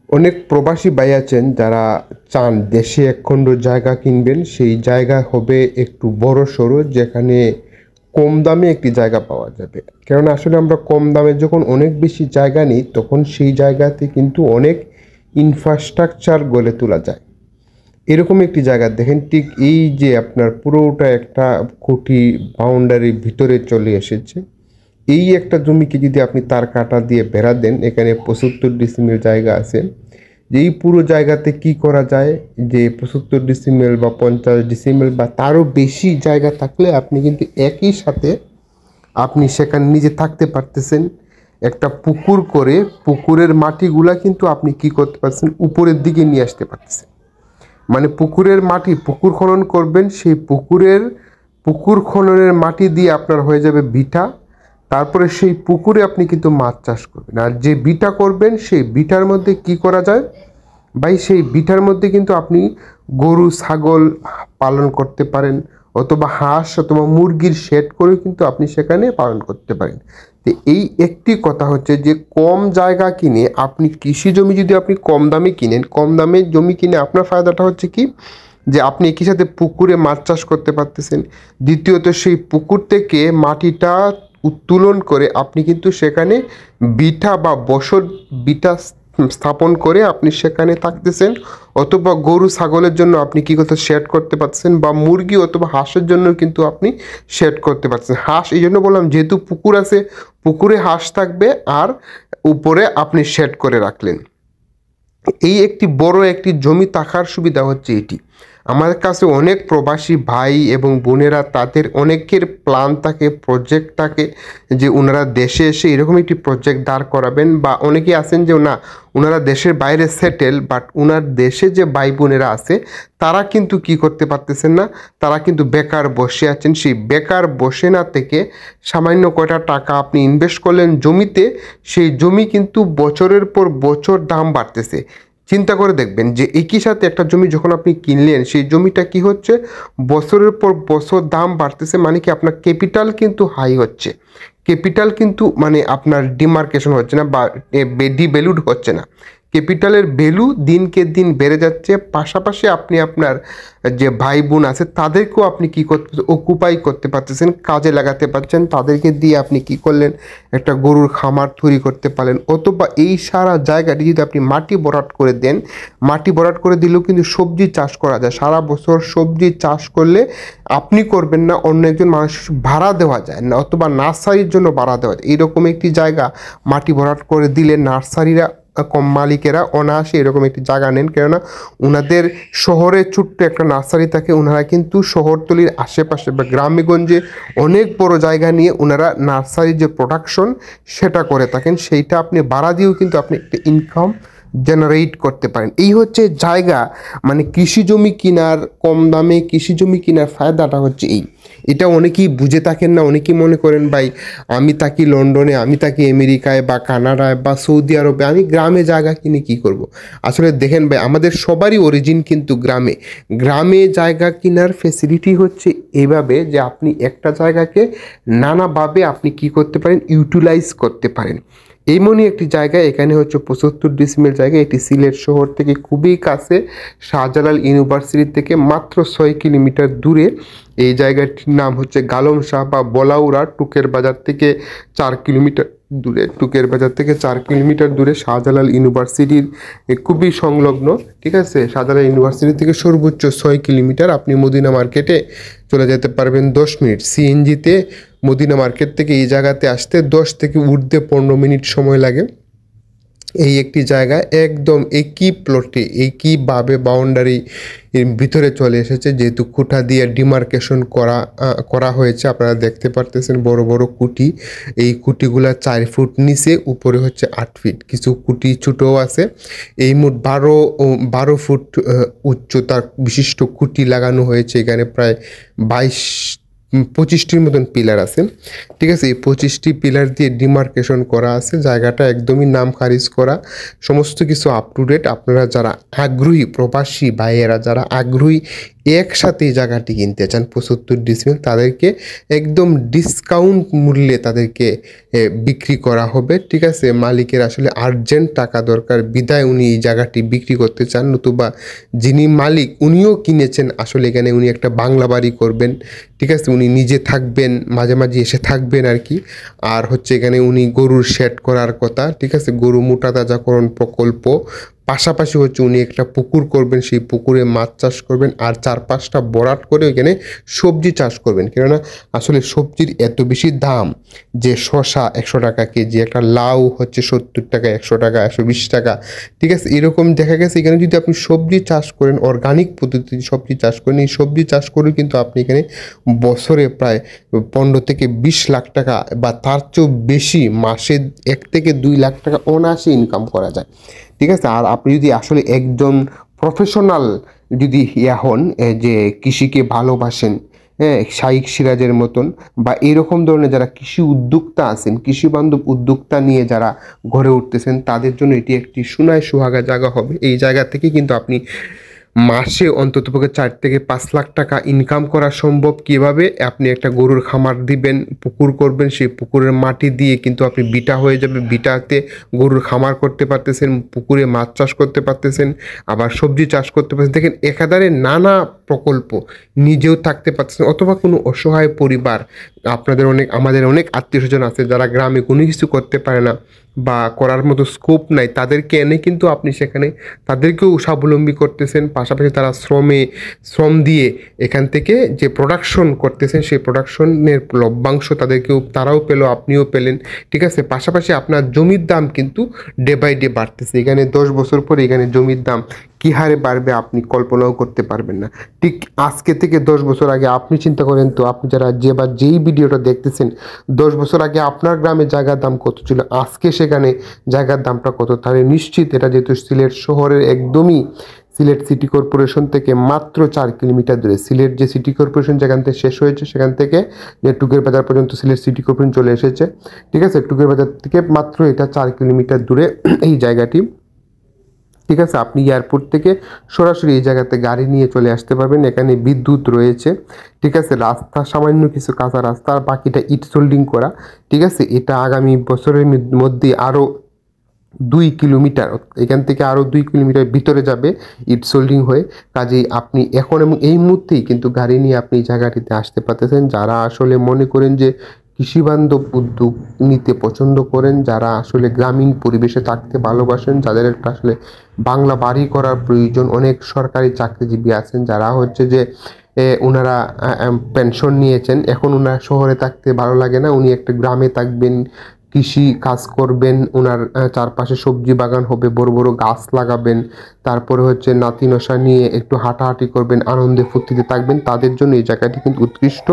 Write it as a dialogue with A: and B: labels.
A: অনেক প্রবাসী ভাই আছেন যারা চান দেশে একখণ্ড জায়গা কিনবেন, সেই জায়গা হবে একটু বড় সড়ো, যেখানে কম দামে একটি জায়গা পাওয়া যাবে। কেননা আসলে আমরা কম দামে যখন অনেক বেশি জায়গা নিই, তখন সেই জায়গাতে কিন্তু অনেক ইনফ্রাস্ট্রাকচার গড়ে তোলা যায়। এরকম একটি জায়গা দেখেন, ঠিক এই যে আপনার পুরোটা একটা খুঁটি বাউন্ডারির ভিতরে চলে এসেছে। এই একটা জমিকে যদি আপনি তার কাটা দিয়ে বেড়া দেন, এখানে 75 ডিসিমেল জায়গা আছে। যে এই পুরো জায়গাতে কি করা যায়, যে 75 ডিসিমেল বা 50 ডিসিমেল বা তারও বেশি জায়গা থাকলে আপনি কিন্তু একই সাথে আপনি সেখানে নিজে থাকতে পারতেছেন। একটা পুকুর করে পুকুরের মাটিগুলা কিন্তু আপনি কি করতে পারছেন, উপরের দিকে নিয়ে আসতে পারতেছেন। মানে পুকুরের মাটি, পুকুর খনন করবেন, সেই পুকুর খননের মাটি দিয়ে আপনার হয়ে যাবে বিটা। তারপরে সেই পুকুরে আপনি কিন্তু মাছ চাষ করবেন। আর যে বিটা করবেন, সেই বিটার মধ্যে কি করা যায় ভাই, সেই বিটার মধ্যে কিন্তু আপনি গরু ছাগল পালন করতে পারেন, অথবা হাঁস অথবা মুরগির শেড করে কিন্তু আপনি সেখানে পালন করতে পারেন। তো এই একটি কথা হচ্ছে যে কম জায়গা কিনে আপনি কৃষি জমি যদি আপনি কম দামে কিনেন, কম দামে জমি কিনে আপনার ফায়দাটা হচ্ছে কি, যে আপনি একই সাথে পুকুরে মাছ চাষ করতে পারতেছেন। দ্বিতীয়ত সেই পুকুর থেকে মাটিটা উত্তোলন করে আপনি কিন্তু সেখানে বিটা বা বসত বিটা স্থাপন করে আপনি সেখানে থাকতেছেন। অথবা গরু ছাগলের জন্য আপনি কি করতে শেড করতে পারছেন, বা মুরগি অথবা হাঁসের জন্য কিন্তু আপনি শেড করতে পারছেন। হাঁস এই জন্য বললাম, যেহেতু পুকুর আছে, পুকুরে হাঁস থাকবে আর উপরে আপনি শেড করে রাখলেন। এই একটি বড় একটি জমি থাকার সুবিধা হচ্ছে এটি। আমার কাছে অনেক প্রবাসী ভাই এবং বোনেরা, তাদের অনেকের প্ল্যান থাকে, প্রজেক্ট থাকে, যে ওনারা দেশে এসে এরকম একটি প্রজেক্ট দাঁড় করাবেন। বা অনেকেই আছেন যে না, ওনারা দেশের বাইরে সেটেল, বাট ওনার দেশে যে ভাই বোনেরা আছে তারা কিন্তু কি করতে পারতেছেন না, তারা কিন্তু বেকার বসে আছেন। সেই বেকার বসে না থেকে সামান্য কয়টা টাকা আপনি ইনভেস্ট করলেন জমিতে, সেই জমি কিন্তু বছরের পর বছর দাম বাড়তেছে। চিন্তা করে দেখবেন যে একই সাথে একটা জমি যখন আপনি কিনলেন, সেই জমিটা কি হচ্ছে, বছরের পর বছর দাম বাড়তেছে। মানে কি, আপনার ক্যাপিটাল কিন্তু হাই হচ্ছে, ক্যাপিটাল কিন্তু মানে আপনার ডিমার্কেশন হচ্ছে না বা ডিভ্যালুড হচ্ছে না। ক্যাপিটালের ভ্যালু দিনকে দিন বেড়ে যাচ্ছে। পাশাপাশি আপনি আপনার যে ভাই বোন আছে তাদেরকেও আপনি কি করতে অকুপাই করতে পারতেছেন, কাজে লাগাতে পারছেন। তাদেরকে দিয়ে আপনি কি করলেন, একটা গরুর খামার তৈরি করতে পারলেন। অথবা এই সারা জায়গাটি যদি আপনি মাটি ভরাট করে দেন, মাটি ভরাট করে দিলেও কিন্তু সবজি চাষ করা যায়। সারা বছর সবজি চাষ করলে আপনি করবেন না, অন্য একজন মানুষ ভাড়া দেওয়া যায় না, অথবা নার্সারির জন্য ভাড়া দেওয়া যায়। এইরকম একটি জায়গা মাটি ভরাট করে দিলে নার্সারিরা কম মালিকেরা অনায়াসে এরকম একটি জায়গা নেন। কেননা ওনাদের শহরে ছোট্ট একটা নার্সারি থাকে, ওনারা কিন্তু শহরতলির আশেপাশে বা গ্রামেগঞ্জে অনেক বড় জায়গা নিয়ে ওনারা নার্সারির যে প্রোডাকশন সেটা করে থাকেন। সেইটা আপনি ভাড়া দিয়েও কিন্তু আপনি একটা ইনকাম জেনারেট করতে পারেন। এই হচ্ছে জায়গা, মানে কৃষি জমি কেনার, কম দামে কৃষি জমি কেনার ফায়দাটা হচ্ছে এই। এটা অনেকেই বুঝে থাকেন না। অনেকেই মনে করেন ভাই, আমি থাকি লন্ডনে, আমি থাকি আমেরিকায় বা কানাডায় বা সৌদি আরবে, আমি গ্রামে জায়গা কিনে কি করব। আসলে দেখেন ভাই, আমাদের সবারই অরিজিন কিন্তু গ্রামে। গ্রামে জায়গা কেনার ফেসিলিটি হচ্ছে এভাবে যে আপনি একটা জায়গাকে নানাভাবে আপনি কি করতে পারেন, ইউটিলাইজ করতে পারেন। এইমনই একটি জায়গা, এখানে হচ্ছে 75 ডিসিমেল জায়গা। এটি সিলেট শহর থেকে খুবই কাছে, শাহজালাল ইউনিভার্সিটি থেকে মাত্র 6 কিলোমিটার দূরে। এই জায়গাটির নাম হচ্ছে গালম শাহ বা বলাউড়া। টুকের বাজার থেকে 4 কিলোমিটার দূরে, টুকের বাজার থেকে 4 কিলোমিটার দূরে শাহজালাল ইউনিভার্সিটির খুবই সংলগ্ন। ঠিক আছে, শাহজালাল ইউনিভার্সিটি থেকে সর্বোচ্চ 6 কিলোমিটার। আপনি মদিনা মার্কেটে চলে যেতে পারবেন 10 মিনিট সিএনজিতে। মদিনা মার্কেট থেকে এই জায়গাতে আসতে 10 থেকে ঊর্ধ্বে 15 মিনিট সময় লাগে। এই একটি জায়গা একদম একই প্লটে একইভাবে বাউন্ডারি ভিতরে চলে এসেছে, যেহেতু খুঁটা দিয়ে ডিমার্কেশন করা হয়েছে। আপনারা দেখতে পারতেছেন বড় বড় খুঁটি। এই খুঁটিগুলা 4 ফুট নিচে, উপরে হচ্ছে 8 ফিট, কিছু খুঁটি ছোটও আছে। এই মোট 12 ফুট উচ্চতার বিশিষ্ট খুঁটি লাগানো হয়েছে এখানে। প্রায় 22 25টির মতন পিলার আছে, ঠিক আছে। এই 25টি পিলার দিয়ে ডিমার্কেশন করা আছে, জায়গাটা একদমই নাম খারিজ করা, সমস্ত কিছু আপ টু ডেট। আপনারা যারা আগ্রহী, প্রবাসী ভাইয়েরা যারা আগ্রহী একসাথে এই জায়গাটি কিনতে চান 75 ডিসিমেল, তাদেরকে একদম ডিসকাউন্ট মূল্যে তাদেরকে বিক্রি করা হবে, ঠিক আছে। মালিকের আসলে আর্জেন্ট টাকা দরকার, বিদায় উনি এই জায়গাটি বিক্রি করতে চান, নতুবা যিনি মালিক উনিও কিনেছেন আসলে এখানে উনি একটা বাংলা বাড়ি করবেন, ঠিক আছে। উনি নিজে থাকবেন, মাঝে মাঝে এসে থাকবেন আর কি। আর হচ্ছে এখানে উনি গরুর শেড করার কথা, ঠিক আছে, গরু মোটা তাজাকরণ প্রকল্প, পাশাপাশি হচ্ছে উনি একটা পুকুর করবেন, সেই পুকুরে মাছ চাষ করবেন, আর 4-5টা বরাট করে ওইখানে সবজি চাষ করবেন। কেননা আসলে সবজির এত বেশি দাম যে শসা 100 টাকা কেজি, একটা লাউ হচ্ছে 70 টাকা, 100 টাকা, 120 টাকা, ঠিক আছে। এরকম দেখা গেছে এখানে যদি আপনি সবজি চাষ করেন, অর্গানিক পদ্ধতিতে সবজি চাষ করেন, এই সবজি চাষ করে কিন্তু আপনি এখানে বছরে প্রায় 15 থেকে 20 লাখ টাকা বা তার চেয়েও বেশি, মাসে 1 থেকে 2 লাখ টাকা অনায়াসে ইনকাম করা যায়, ঠিক আছে। আর আপনি যদি আসলে একজন প্রফেশনাল যদি হন, যে কৃষিকে ভালোবাসেন, হ্যাঁ, শাইখ সিরাজের মতন বা এরকম ধরনের যারা কৃষি উদ্যোক্তা আছেন, কৃষি বান্ধব উদ্যোক্তা নিয়ে যারা গড়ে উঠতেছেন, তাদের জন্য এটি একটি সোনায় সুহাগা জায়গা হবে। এই জায়গা থেকে কিন্তু আপনি মাসে অন্ততপক্ষে 4 থেকে 5 লাখ টাকা ইনকাম করা সম্ভব। কিভাবে? আপনি একটা গরুর খামার দিবেন, পুকুর করবেন, সেই পুকুরের মাটি দিয়ে কিন্তু আপনি বিটা হয়ে যাবে, বিটাতে গরুর খামার করতে পারতেছেন, পুকুরে মাছ চাষ করতে পারতেছেন, আবার সবজি চাষ করতে পারতেছেন। দেখেন একাধারে নানা প্রকল্প, নিজেও থাকতে পারতেছেন, অথবা কোনো অসহায় পরিবার, আমাদের অনেক আত্মীয় স্বজন আছে যারা গ্রামে কোনো কিছু করতে পারে না বা করার মতো স্কোপ নাই, তাদেরকে এনে কিন্তু আপনি সেখানে তাদেরকেও স্বাবলম্বী করতেছেন। পাশাপাশি তারা শ্রম দিয়ে এখান থেকে যে প্রোডাকশন করতেছেন, সেই প্রোডাকশনের লভ্যাংশ তারাও পেলো, আপনিও পেলেন, ঠিক আছে। পাশাপাশি আপনার জমির দাম কিন্তু ডে বাই ডে বাড়তেছে। এখানে 10 বছর পরে এখানে জমির দাম কী হারে বাড়বে আপনি কল্পনাও করতে পারবেন না। ঠিক আজকে থেকে 10 বছর আগে আপনি চিন্তা করেন তো, আপনি যারা যেই ভিডিওটা দেখতেছেন, 10 বছর আগে আপনার গ্রামে জায়গার দাম কত ছিল, আজকে সেখানে জায়গার দামটা কত। তাহলে নিশ্চিত এটা যেহেতু সিলেট শহরের একদমই, সিলেট সিটি কর্পোরেশন থেকে মাত্র 4 কিলোমিটার দূরে, সিলেট যে সিটি কর্পোরেশন যেখান থেকে শেষ হয়েছে সেখান থেকে টুকের বাজার পর্যন্ত সিলেট সিটি কর্পোরেশন চলে এসেছে, ঠিক আছে। টুকের বাজার থেকে মাত্র এটা 4 কিলোমিটার দূরে এই জায়গাটি, ঠিক আছে। আপনি এয়ারপোর্ট থেকে সরাসরি এই জায়গাতে গাড়ি নিয়ে চলে আসতে পারবেন। এখানে বিদ্যুৎ রয়েছে, ঠিক আছে। রাস্তা সামান্য কিছু কাঁচা রাস্তা, আর বাকিটা ইট সোল্ডিং করা, ঠিক আছে। এটা আগামী বছরের মধ্যে আরও 2 কিলোমিটার, এখান থেকে আরও 2 কিলোমিটার ভিতরে যাবে ইট সোল্ডিং হয়ে। কাজেই আপনি এখন এবং এই মুহূর্তেই কিন্তু গাড়ি নিয়ে আপনি জায়গাটিতে আসতে পারতেছেন। যারা আসলে মনে করেন যে কৃষিবান্ধব উদ্যোগ নিতে পছন্দ করেন, যারা আসলে গ্রামীণ পরিবেশে থাকতে ভালোবাসেন, যাদের একটা আসলে বাংলা বাড়ি করার প্রয়োজন, অনেক সরকারি চাকরিজীবী আছেন যারা হচ্ছে যে ওনারা পেনশন নিয়েছেন, এখন ওনারা শহরে থাকতে ভালো লাগে না, উনি একটা গ্রামে থাকবেন, কৃষি কাজ করবেন, ওনার চারপাশে সবজি বাগান হবে, বড় বড় গাছ লাগাবেন, তারপরে হচ্ছে নাতি নশা নিয়ে একটু হাঁটাহাঁটি করবেন, আনন্দে ফুর্তিতে থাকবেন, তাদের জন্য এই জায়গাটি কিন্তু উৎকৃষ্ট।